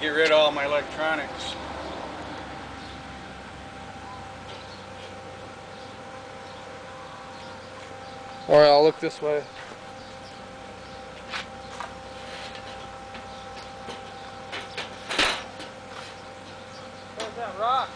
get rid of all my electronics. Alright, I'll look this way. Where's that rock?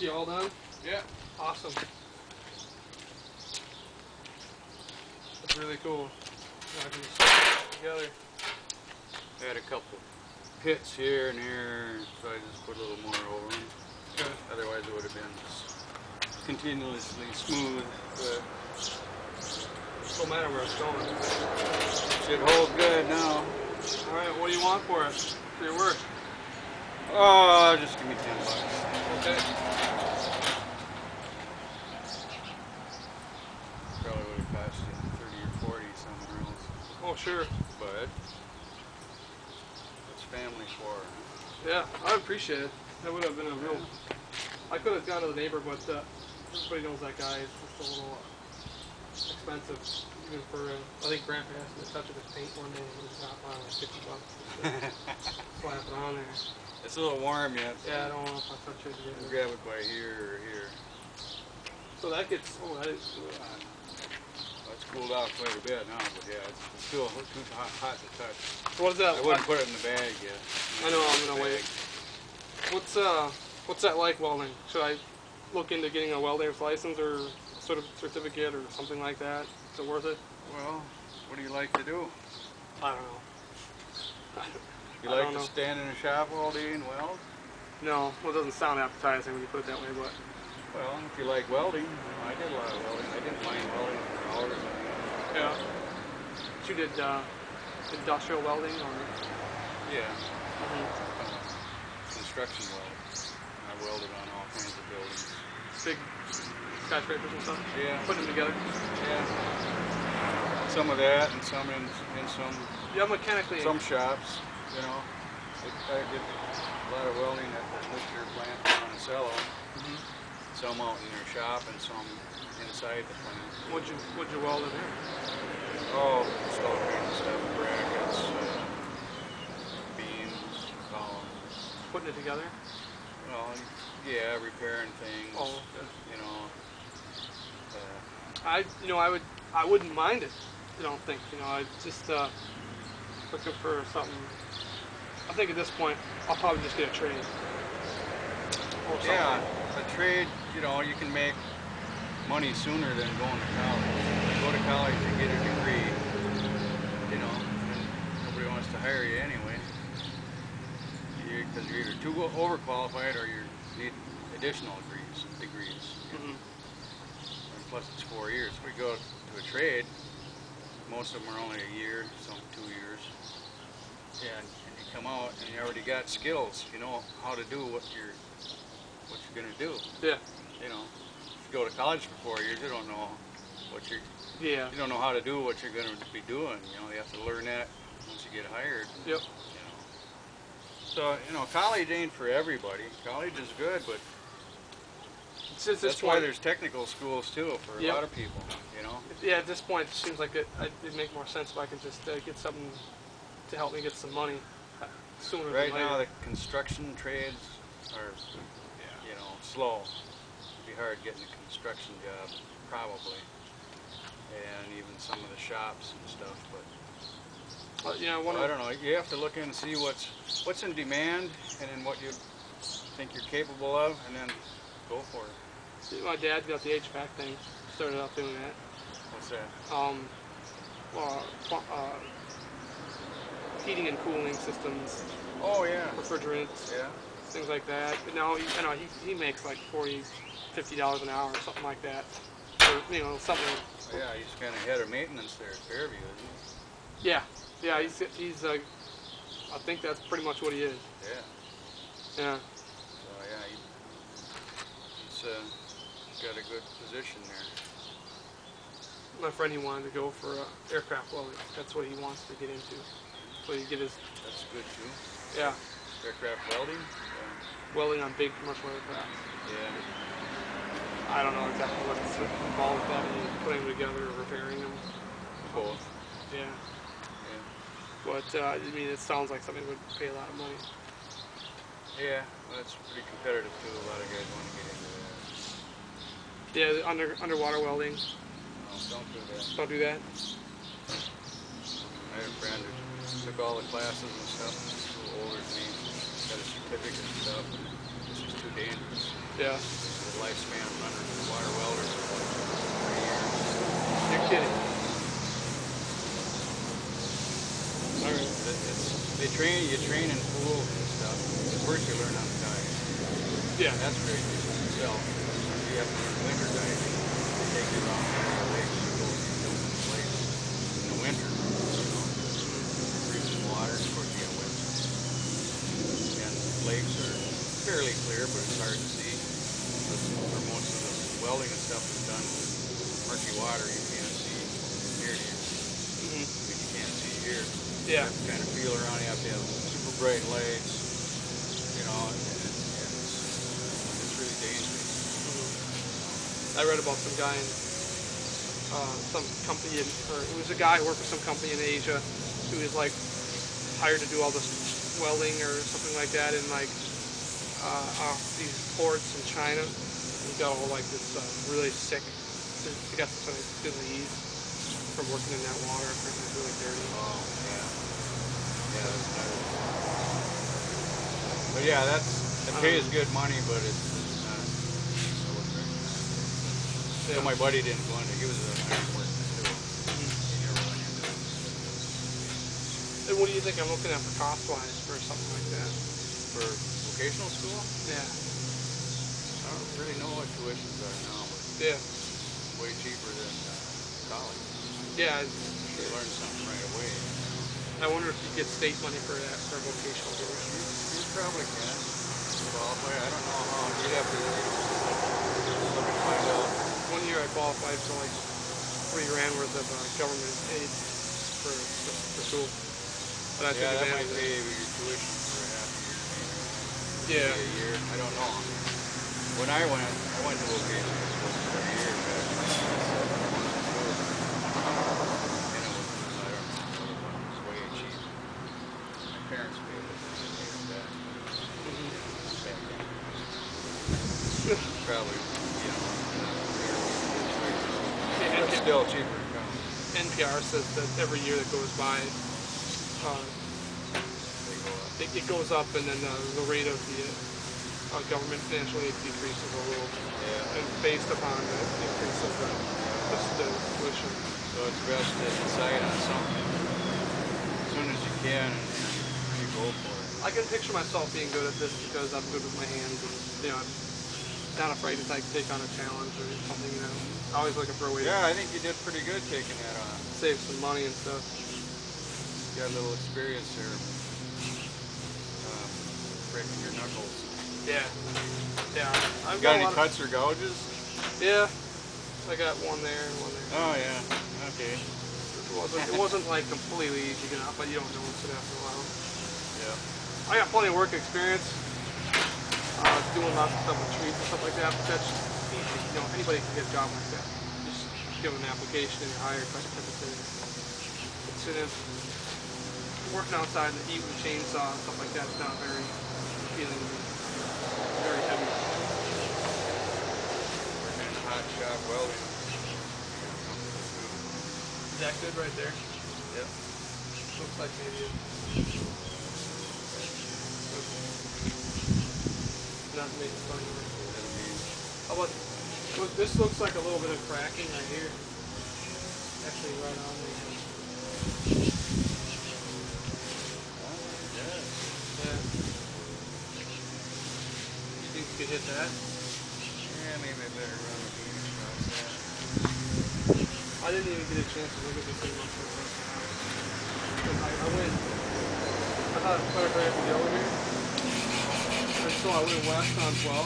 You all done? Yeah. Awesome. That's really cool. I can just put it together. I had a couple pits here and here, so I just put a little more over them. Good. Otherwise it would have been continuously smooth, but Don't matter where it's going. should hold good now. Alright, what do you want for it? For your work? Oh, just give me $10. Okay. Probably would have cost you 30 or 40 somewhere else. Oh, sure. But it's family for her. Yeah, I appreciate it. That would have been a real... I could have gone to the neighbor, but everybody knows that guy. It's just a little expensive. Even for, I think Grandpa asked me to touch it with paint one day, and it was not like $50. Slap it on there. It's a little warm yet. So Yeah, I don't know if I touch it again. grab it by here or here. So that gets, oh, that is, Well, it's cooled off quite a bit now, but yeah, it's still too hot to touch. so what is that? I wouldn't put it in the bag yet. I know, I'm gonna wait. What's that like welding? Should I look into getting a welder's license or sort of certificate or something like that? Is it worth it? Well, what do you like to do? I don't know. You I like don't to know. stand in a shop all day and weld? No, well, it doesn't sound appetizing when you put it that way, but Well, if you like welding, I did a lot of welding. I didn't mind welding for hours. yeah. But you did industrial welding or? Yeah, Mhm. construction welding. I welded on all kinds of buildings. Big skyscrapers and stuff? Yeah. Putting them together? Yeah. Some of that and some in some Yeah, mechanically. some shops, you know. I did a lot of welding at the nuclear plant in Monticello. Mhm. Some out in their shop and some inside the plant. What'd you weld in there? Oh, just all kinds of stuff. Brackets, beams, columns. Putting it together? Well, yeah, repairing things. Oh, okay. You know. I wouldn't mind it. I don't think, I just looking for something. I think at this point I'll probably just get a trade. Or something. Yeah, a trade, you can make money sooner than going to college. Go to college and get a degree, and nobody wants to hire you anyway. Because you're either too overqualified or you need additional degrees. Mhm. And plus it's 4 years. If we go to a trade, most of them are only a year, some 2 years. And you come out and you already got skills. You know how to do what you're gonna do. Yeah. If you go to college for 4 years, you don't know Yeah. you don't know how to do what you're gonna be doing. You have to learn that once you get hired. Yep. So college ain't for everybody. College is good, but It's just this that's why point. there's technical schools too for a Yep. lot of people. Yeah, at this point, it seems like it'd make more sense if I could just get something to help me get some money sooner Right than later. now, the construction trades are, slow. It'd be hard getting a construction job, probably, and even some of the shops and stuff. But I don't know. You have to look in and see what's in demand, and then what you think you're capable of, and then go for it. My dad got the HVAC thing. Started out doing that. What's that? Heating and cooling systems, Oh yeah. refrigerants, Yeah. things like that. But now he makes like $40, $50 an hour or something like that. Or something. Yeah, he's kind of head of maintenance there at Fairview, isn't Yeah, he's I think that's pretty much what he is. he? Yeah. Yeah. So yeah, he's got a good position there. My friend, he wanted to go for aircraft welding. That's what he wants to get into. So he get his That's good too. yeah Aircraft welding. welding on big commercial aircraft. Yeah. I don't know exactly what's involved with that. Putting them together or repairing them. Both. Yeah. Yeah. But it sounds like something that would pay a lot of money. Yeah. Well, that's pretty competitive too. A lot of guys want to get into that. Yeah, the underwater welding. No, don't do that. Don't do that. I had a friend who took all the classes and stuff. He's a little older than me. Got a certificate and stuff. It's just too dangerous. Yeah. lifespan of underwater welders is like 3 years. You're kidding. All right. You train in pools and stuff. First you learn how to dive. Yeah. That's great yourself. You have to learn winter diving. They take you around the lakes. You go and you jump in the lakes in the winter. You know, freezing water. Of course you get wet. And lakes are fairly clear, but it's hard to see. Because where most of the welding and stuff is done in murky water, you can't see near to you. Mm-hmm. I mean, you can't see here. Yeah. You have to kind of feel around. You have to have super bright lights. You know, and it's really dangerous. I read about some guy in some company, or it was a guy who worked for some company in Asia who was like hired to do all this welding or something like that in like off these ports in China. He got all like this really sick. He got some sort of disease from working in that water. Apparently, it's really dirty. Oh, yeah. Yeah, that's another. But yeah, it pays good money, but it's not. I wouldn't recommend it. So my buddy didn't go into. He was an iron workman too. He never went into it. And what do you think I'm looking at for cost-wise for something like that? For vocational school, Yeah. I don't really know what tuitions are now, but Yeah. it's way cheaper than college. Yeah. You learn something right away. I wonder if you get state money for that for vocational course. You probably can qualify. I don't know how. You'd have to look and find out. One year I qualified for like $3,000 worth of government aid for school, but I took Yeah, that might advantage of pay it. your tuition for a half a year, maybe. Yeah. Maybe a year. I don't know. When I went to vocational school for a year back in and it was, I don't know what it was. It was way cheap. My parents paid it, and I paid it back. Back then. Probably, not nearly as much right now. But it's still cheaper in college. NPR says that every year that goes by, They go up. it goes up, and then the rate of the government financial aid decreases a little, Yeah. and based upon the increase of the tuition. So it's best to decide on something as soon as you can, and you go for it. I can picture myself being good at this because I'm good with my hands, and I'm not afraid to take on a challenge or something. I always looking for a way Yeah, I think you did pretty good taking that on. to save some money and stuff. You got a little experience here, breaking your knuckles. Yeah. Yeah. I've Got any a lot cuts or gouges? Yeah. I got one there and one there. Oh yeah. Okay. It wasn't like completely easy to get out, but you don't notice it after a while. Yeah. I got plenty of work experience doing lots of stuff with trees and stuff like that, but that's easy. Anybody can get a job like that. Just give them an application and you're hired type of thing. It's working outside in the heat with a chainsaw and stuff like that's not very appealing to me. Very heavy. Working in hot shop welding. Is that good right there? Yep. Looks like maybe not making funny work. How about this? Looks like a little bit of cracking right here. Actually, right on there. Yeah. You think you could hit that? Yeah, maybe I better run the beam across that. I didn't even get a chance to look at this thing much before. Because I went. I thought it was better right up the yellow here. And so I went west on 12.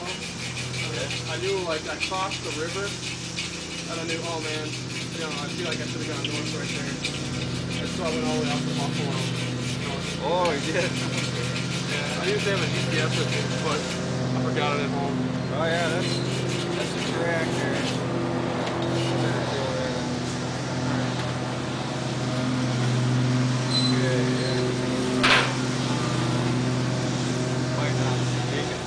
I knew, like, I crossed the river, and I knew, oh man, I feel like I should have gone north right there. And so I went all the way out to Buffalo. Oh, you did? Yeah, I usually have a GPS with me, but I forgot it at home. Oh yeah, that's a track there. Better go there. Good, yeah. Might not take it.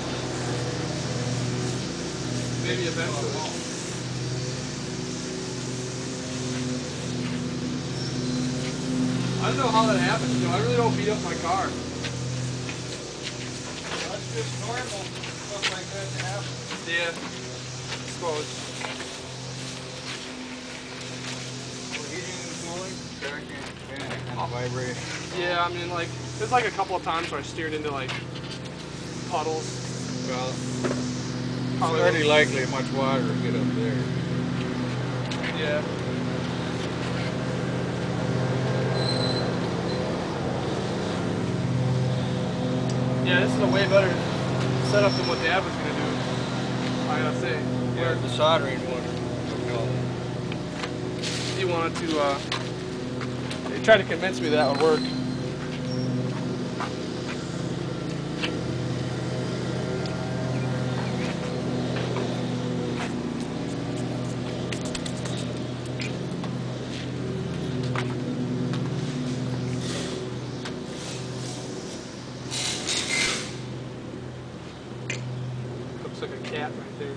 Maybe eventually. I don't know how that happens. I really don't beat up my car. That's just normal. Stuff like that to happen. Yeah. suppose. Heating and cooling, cracking, any kind of vibration. Yeah, I mean, like, there's like a couple of times where I steered into like puddles. Well, it's Probably hardly likely much water will get up there. Yeah. Yeah, this is a way better setup than what Dad was gonna do. I gotta say. Yeah, the soldering one would help. He wanted to, he tried to convince me that would work. Looks like a cat right there.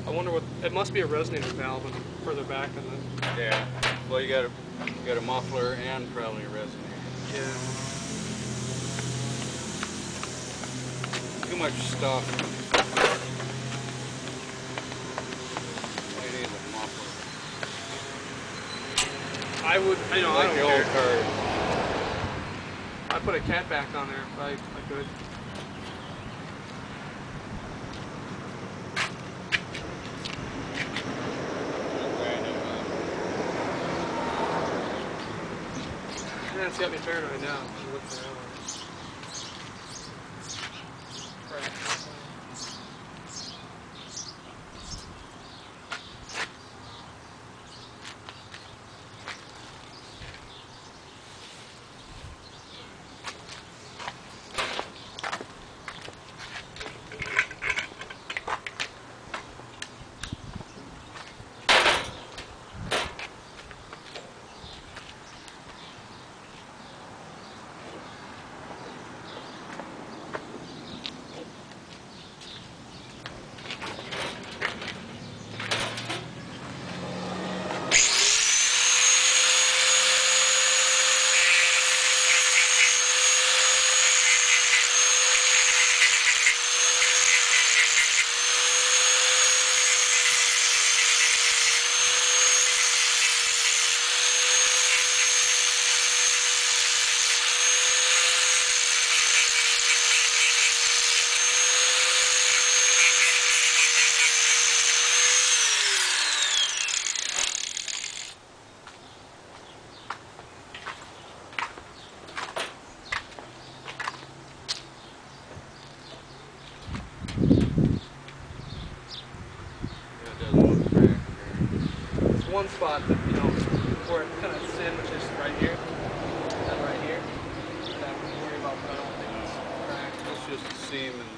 I wonder what, it must be a resonator valve further back than the... Yeah. Well, you got a muffler and probably a resonator. Yeah. Too much stuff. Might need a muffler. I would, I know, Like I the don't old care. cars. I'd put a cat back on there if I could. Yeah, it's got me paranoid now. What's the hell? One spot that, you know, where it kind of sandwiches right here and right here. That I wouldn't worry about, but I don't think it's cracked. It's just a seam in